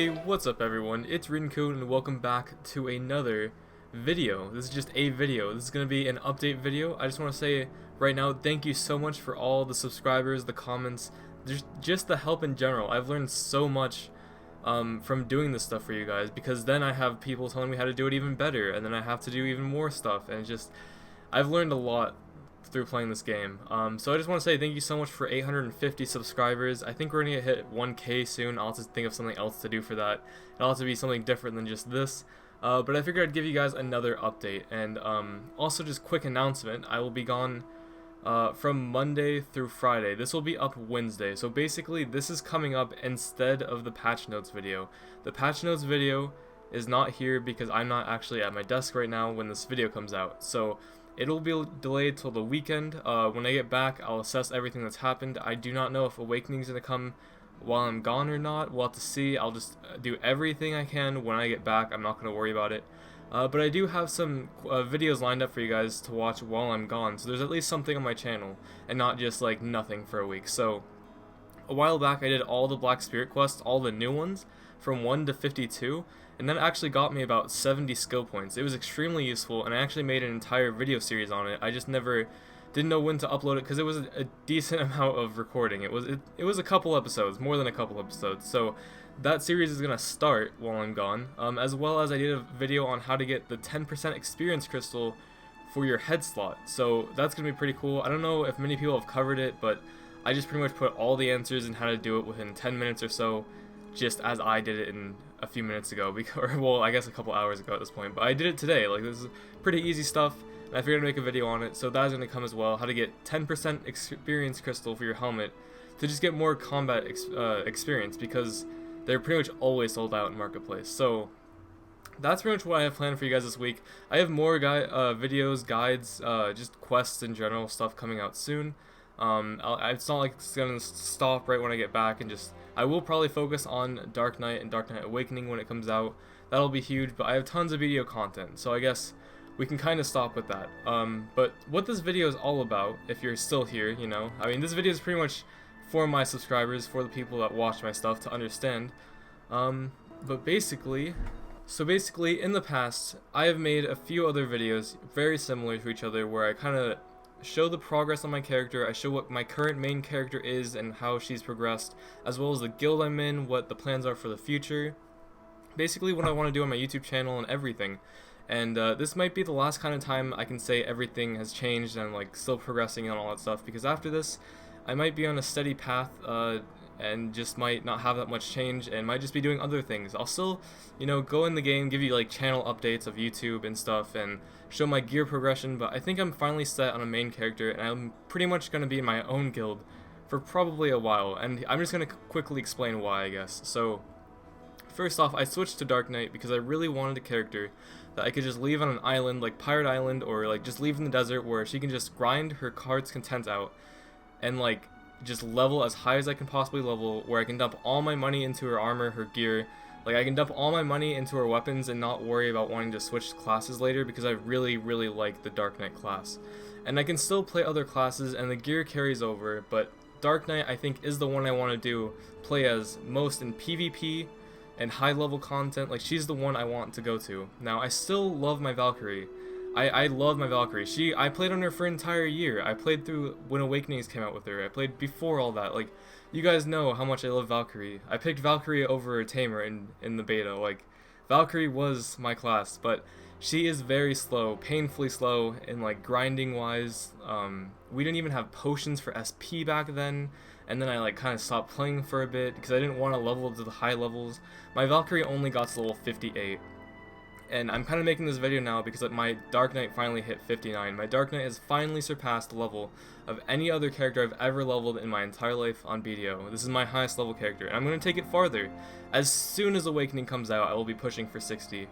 Hey, what's up everyone? It's Rinku and welcome back to another video. This is just a video. This is going to be an update video. I just want to say right now, thank you so much for all the subscribers, the comments, just the help in general. I've learned so much from doing this stuff for you guys, because then I have people telling me how to do it even better, and then I have to do even more stuff, and I've learned a lot through playing this game. So I just want to say thank you so much for 850 subscribers. I think we're gonna hit 1K soon. I'll have to think of something else to do for that. It'll have to be something different than just this. But I figured I'd give you guys another update, and also just quick announcement. I will be gone from Monday through Friday. This will be up Wednesday. So basically this is coming up instead of the patch notes video. The patch notes video is not here because I'm not actually at my desk right now when this video comes out. So it'll be delayed till the weekend. When I get back, I'll assess everything that's happened. I do not know if Awakening's gonna come while I'm gone or not. We'll have to see. I'll just do everything I can when I get back. I'm not gonna worry about it. But I do have some videos lined up for you guys to watch while I'm gone. So there's at least something on my channel, and not just like nothing for a week. So a while back, I did all the Black Spirit quests, all the new ones, from 1 to 52. And that actually got me about 70 skill points. It was extremely useful, and I actually made an entire video series on it. I just didn't know when to upload it because it was a decent amount of recording. It was a couple episodes, more than a couple episodes. So that series is gonna start while I'm gone. As well as I did a video on how to get the 10% experience crystal for your head slot. So that's gonna be pretty cool. I don't know if many people have covered it, but I just pretty much put all the answers and how to do it within 10 minutes or so, just as I did it in a few minutes ago, well, I guess a couple hours ago at this point, but I did it today. Like, this is pretty easy stuff, and I figured I'd make a video on it, so that is going to come as well. How to get 10% experience crystal for your helmet to just get more combat experience, because they're pretty much always sold out in Marketplace. So that's pretty much what I have planned for you guys this week. I have more videos, guides, just quests in general, stuff coming out soon. It's not like it's gonna stop right when I get back, and I will probably focus on Dark Knight and Dark Knight Awakening when it comes out. That'll be huge, but I have tons of BDO content, so I guess we can kind of stop with that. But what this video is all about, if you're still here, you know, I mean, this video is pretty much for my subscribers, for the people that watch my stuff to understand. But basically, in the past, I have made a few other videos very similar to each other where I kind of show the progress on my character. I show what my current main character is and how she's progressed, as well as the guild I'm in, what the plans are for the future, basically what I want to do on my YouTube channel and everything. And this might be the last kind of time I can say everything has changed and like still progressing and all that stuff, because after this I might be on a steady path and just might not have that much change and might just be doing other things. I'll still, you know, go in the game, give you like channel updates of YouTube and stuff, and show my gear progression, but I think I'm finally set on a main character, and I'm pretty much going to be in my own guild for probably a while, and I'm just going to quickly explain why, I guess. So first off, I switched to Dark Knight because I really wanted a character that I could just leave on an island like Pirate Island, or like just leave in the desert where she can just grind her heart's content out and like just level as high as I can possibly level, where I can dump all my money into her armor, her gear. Like, I can dump all my money into her weapons and not worry about wanting to switch classes later, because I really, really like the Dark Knight class. And I can still play other classes and the gear carries over, but Dark Knight I think is the one I want to play as most in PvP and high level content. Like, she's the one I want to go to. Now, I still love my Valkyrie. I love my Valkyrie. I played on her for an entire year. I played through when Awakenings came out with her. I played before all that. Like, you guys know how much I love Valkyrie. I picked Valkyrie over Tamer in the beta. Like, Valkyrie was my class, but she is very slow, painfully slow, and like grinding wise. We didn't even have potions for SP back then, and then I like kind of stopped playing for a bit because I didn't want to level to the high levels. My Valkyrie only got to level 58. And I'm kind of making this video now because my Dark Knight finally hit 59. My Dark Knight has finally surpassed the level of any other character I've ever leveled in my entire life on BDO. This is my highest level character, and I'm going to take it farther. As soon as Awakening comes out, I will be pushing for 60.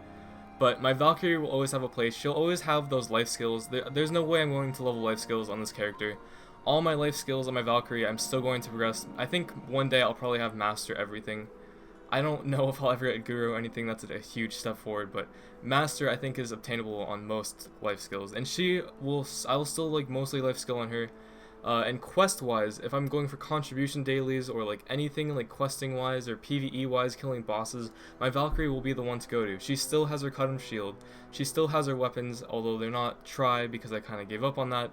But my Valkyrie will always have a place. She'll always have those life skills. There's no way I'm going to level life skills on this character. All my life skills on my Valkyrie, I'm still going to progress. I think one day I'll probably have Master everything. I don't know if I'll ever get Guru or anything. That's a huge step forward, but Master I think is obtainable on most life skills, and I will still like mostly life skill on her. And quest-wise, if I'm going for contribution dailies or like anything like questing-wise or PvE-wise, killing bosses, my Valkyrie will be the one to go to. She still has her cut-off shield, she still has her weapons, although they're not try because I kind of gave up on that.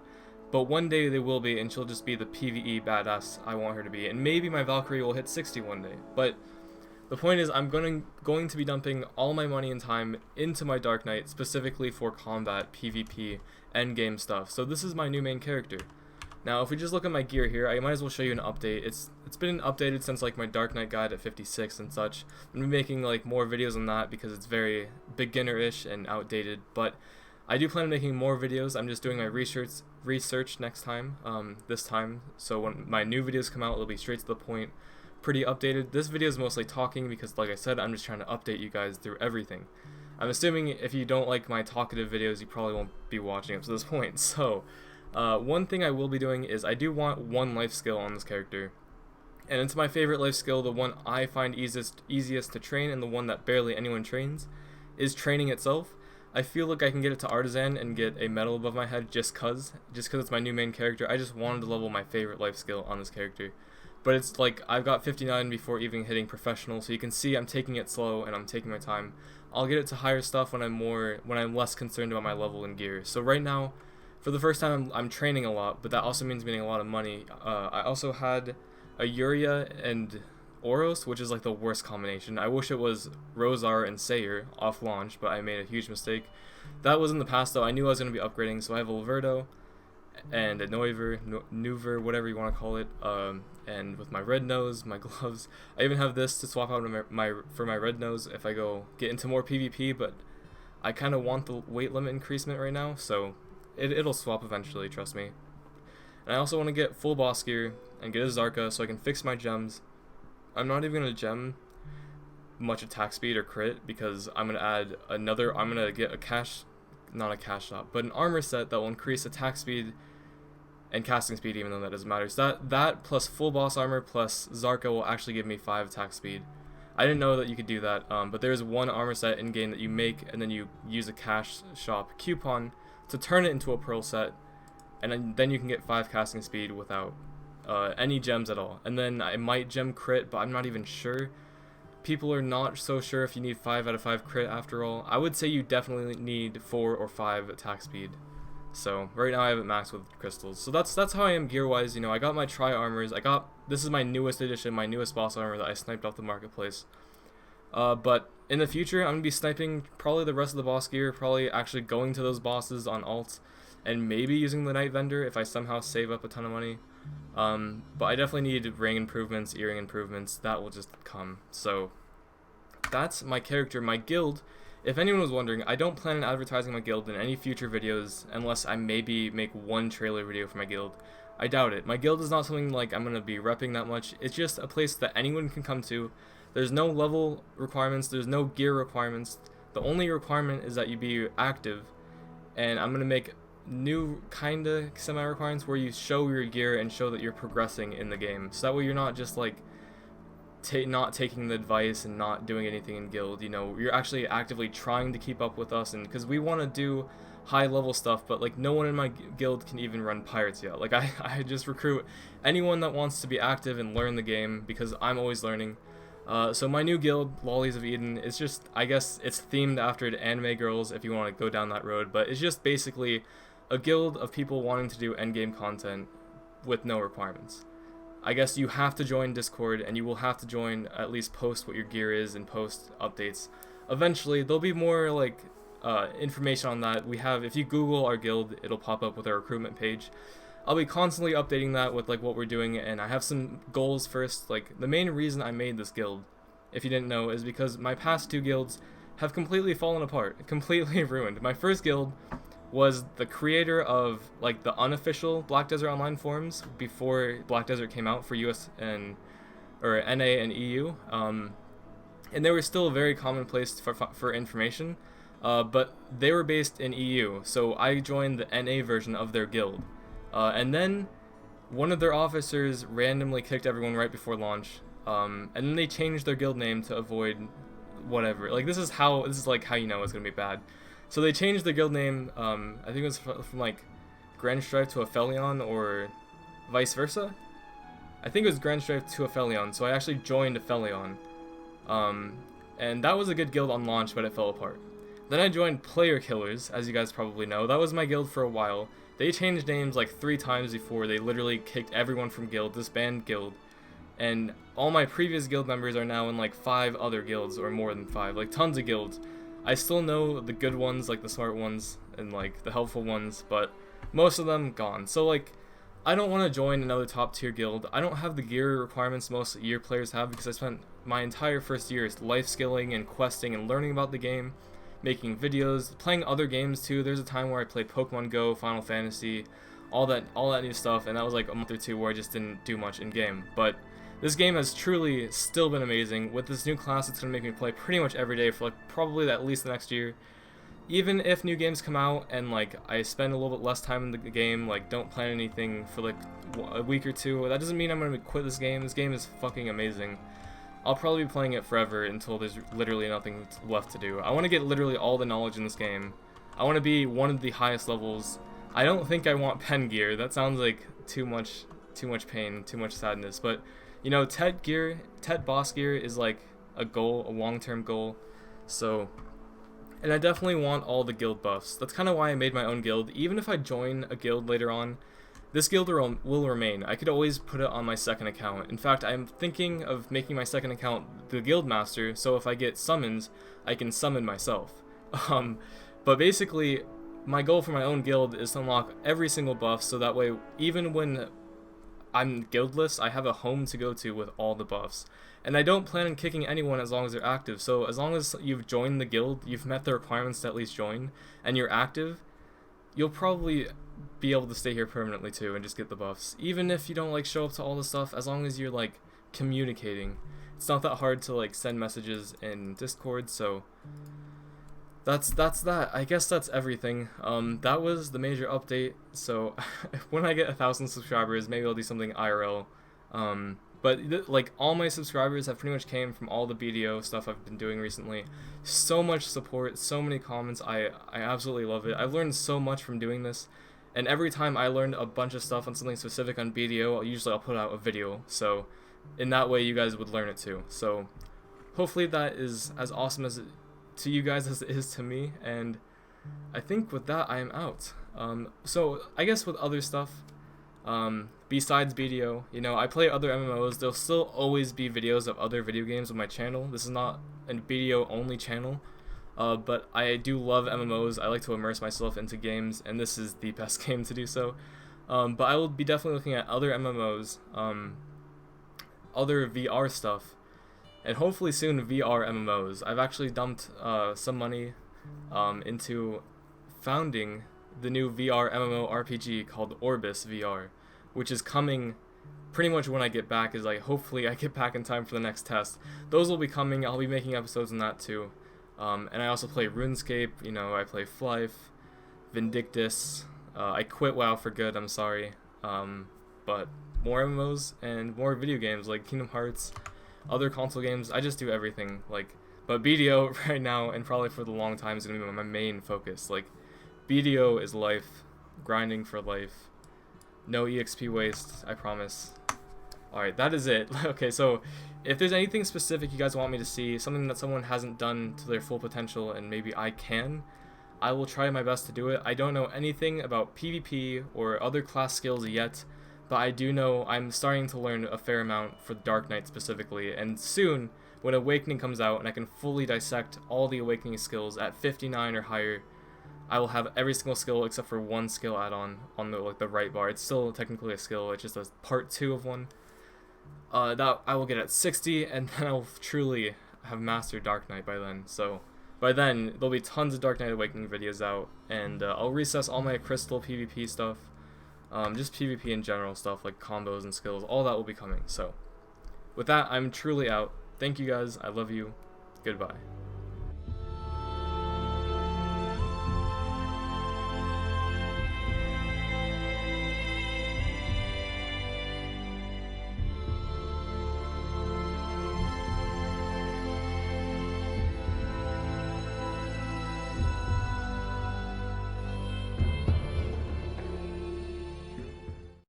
But one day they will be, and she'll just be the PvE badass I want her to be. And maybe my Valkyrie will hit 60 one day. But the point is, I'm going to be dumping all my money and time into my Dark Knight, specifically for combat, PvP, endgame stuff. So this is my new main character. Now, if we just look at my gear here, I might as well show you an update. It's been updated since like my Dark Knight guide at 56 and such. I'm gonna be making like more videos on that because it's very beginner-ish and outdated. But I do plan on making more videos. I'm just doing my research next time, this time. So when my new videos come out, it'll be straight to the point, pretty updated. This video is mostly talking because, like I said, I'm just trying to update you guys through everything. I'm assuming if you don't like my talkative videos, you probably won't be watching up to this point. So. One thing I will be doing is I do want one life skill on this character, and it's my favorite life skill, the one I find easiest to train, and the one that barely anyone trains, is training itself. I feel like I can get it to Artisan and get a medal above my head just cause it's my new main character. I just wanted to level my favorite life skill on this character. But it's like I've got 59 before even hitting professional, so you can see I'm taking it slow and I'm taking my time. I'll get it to higher stuff when I'm less concerned about my level and gear. So right now, for the first time, I'm training a lot, but that also means getting a lot of money. I also had a Yuria and Oros, which is like the worst combination. I wish it was Rosar and Sayer off launch, but I made a huge mistake. That was in the past, though. I knew I was going to be upgrading, so I have a Laverdo and a Neuver, whatever you want to call it. And with my red nose, my gloves, I even have this to swap out for my red nose if I get into more PvP, but I kind of want the weight limit increasement right now, so it'll swap eventually, trust me. And I also want to get full boss gear and get a Zarka so I can fix my gems. I'm not even going to gem much attack speed or crit because I'm going to get not a cash shot, but an armor set that will increase attack speed and casting speed, even though that doesn't matter. So that plus full boss armor plus Zarka will actually give me 5 attack speed. I didn't know that you could do that, but there's one armor set in game that you make and then you use a cash shop coupon to turn it into a pearl set, and then you can get 5 casting speed without any gems at all. And then I might gem crit, but I'm not even sure. People are not so sure if you need 5 out of 5 crit after all. I would say you definitely need 4 or 5 attack speed. So right now I have it maxed with crystals. So that's how I am gear wise. You know, I got my tri armors. This is my newest edition, my newest boss armor that I sniped off the marketplace. But in the future, I'm going to be sniping probably the rest of the boss gear, probably actually going to those bosses on alt, and maybe using the Night Vendor if I somehow save up a ton of money. But I definitely need ring improvements, earring improvements, that will just come. So that's my character. My guild, if anyone was wondering, I don't plan on advertising my guild in any future videos unless I maybe make one trailer video for my guild. I doubt it. My guild is not something like I'm going to be repping that much. It's just a place that anyone can come to. There's no level requirements, there's no gear requirements. The only requirement is that you be active, and I'm going to make new kinda semi-requirements where you show your gear and show that you're progressing in the game. So that way you're not just like not taking the advice and not doing anything in guild. You know, you're actually actively trying to keep up with us, and because we want to do high level stuff, but like no one in my guild can even run pirates yet. Like I just recruit anyone that wants to be active and learn the game because I'm always learning. So my new guild, Lollies of Eden, is just, I guess it's themed after the anime girls if you want to go down that road, but it's just basically a guild of people wanting to do endgame content with no requirements. I guess you have to join Discord, and you will have to join, at least post what your gear is and post updates. Eventually, there'll be more like information on that. If you Google our guild, it'll pop up with our recruitment page. I'll be constantly updating that with like what we're doing, and I have some goals first. Like the main reason I made this guild, if you didn't know, is because my past 2 guilds have completely fallen apart, completely ruined. My first guild was the creator of like the unofficial Black Desert Online forums before Black Desert came out for US or NA and EU, and they were still very commonplace for information, but they were based in EU, so I joined the NA version of their guild. And then one of their officers randomly kicked everyone right before launch, and then they changed their guild name to avoid whatever. Like this is like how you know it's gonna be bad. So they changed their guild name. I think it was from like Grand Strife to Aphelion, or vice versa. I think it was Grand Strife to Aphelion, so I actually joined Aphelion. And that was a good guild on launch, but it fell apart. Then I joined Player Killers, as you guys probably know. That was my guild for a while. They changed names like 3 times before. They literally kicked everyone from guild, disbanded guild. And all my previous guild members are now in like 5 other guilds, or more than 5, like tons of guilds. I still know the good ones, like the smart ones, and like the helpful ones, but most of them gone. So like, I don't want to join another top tier guild. I don't have the gear requirements most year players have, because I spent my entire first year life skilling and questing and learning about the game, making videos, playing other games too. There's a time where I played Pokemon Go, Final Fantasy, all that new stuff, and that was like a month or 2 where I just didn't do much in game. But this game has truly still been amazing. With this new class, it's gonna make me play pretty much every day for like probably at least the next year. Even if new games come out and like I spend a little bit less time in the game, like don't plan anything for like a week or 2, that doesn't mean I'm gonna quit this game. This game is fucking amazing. I'll probably be playing it forever until there's literally nothing left to do. I want to get literally all the knowledge in this game. I want to be one of the highest levels. I don't think I want pen gear. That sounds like too much pain, too much sadness. But you know, Tet boss gear is like a goal, a long-term goal. So. And I definitely want all the guild buffs. That's kind of why I made my own guild. Even if I join a guild later on, this guild will remain. I could always put it on my second account. In fact, I'm thinking of making my second account the guild master, so if I get summons, I can summon myself. But basically, my goal for my own guild is to unlock every single buff, so that way, even when I'm guildless, I have a home to go to with all the buffs. And I don't plan on kicking anyone as long as they're active. So as long as you've joined the guild, you've met the requirements to at least join, and you're active, you'll probably be able to stay here permanently too and just get the buffs. Even if you don't like show up to all the stuff, as long as you're like communicating. It's not that hard to like send messages in Discord, so that's that. I guess that's everything. That was the major update. So when I get 1,000 subscribers, maybe I'll do something IRL. But like all my subscribers have pretty much came from all the BDO stuff I've been doing recently. So much support, so many comments. I absolutely love it. I've learned so much from doing this, and every time I learned a bunch of stuff on something specific on BDO, I'll put out a video. So in that way, you guys would learn it too. So hopefully that is as awesome to you guys as it is to me. And I think with that, I am out. So I guess with other stuff. Besides BDO, you know, I play other MMOs. There'll still always be videos of other video games on my channel. This is not a BDO only channel, but I do love MMOs. I like to immerse myself into games, and this is the best game to do so. But I will be definitely looking at other MMOs, other VR stuff, and hopefully soon VR MMOs. I've actually dumped some money into founding the new VR MMO RPG called Orbis VR, which is coming pretty much when I get back. Is like hopefully I get back in time for the next test. Those will be coming. I'll be making episodes on that too. And I also play RuneScape. You know, I play Flife, Vindictus. I quit WoW for good. I'm sorry. But more MMOs and more video games like Kingdom Hearts, other console games. I just do everything. But BDO right now and probably for the long time is gonna be my main focus. Like. BDO is life, grinding for life, no EXP waste, I promise. Alright, that is it. Okay, so if there's anything specific you guys want me to see, something that someone hasn't done to their full potential and maybe I can, I will try my best to do it. I don't know anything about PvP or other class skills yet, but I do know I'm starting to learn a fair amount for Dark Knight specifically, and soon, when Awakening comes out and I can fully dissect all the Awakening skills at 59 or higher, I will have every single skill except for one skill add-on on the right bar. It's still technically a skill, it's just a part 2 of one. That I will get at 60, and then I'll truly have mastered Dark Knight by then. So by then, there'll be tons of Dark Knight Awakening videos out, and I'll recess all my Crystal PvP stuff, just PvP in general stuff like combos and skills, all that will be coming. So with that, I'm truly out. Thank you guys, I love you, goodbye.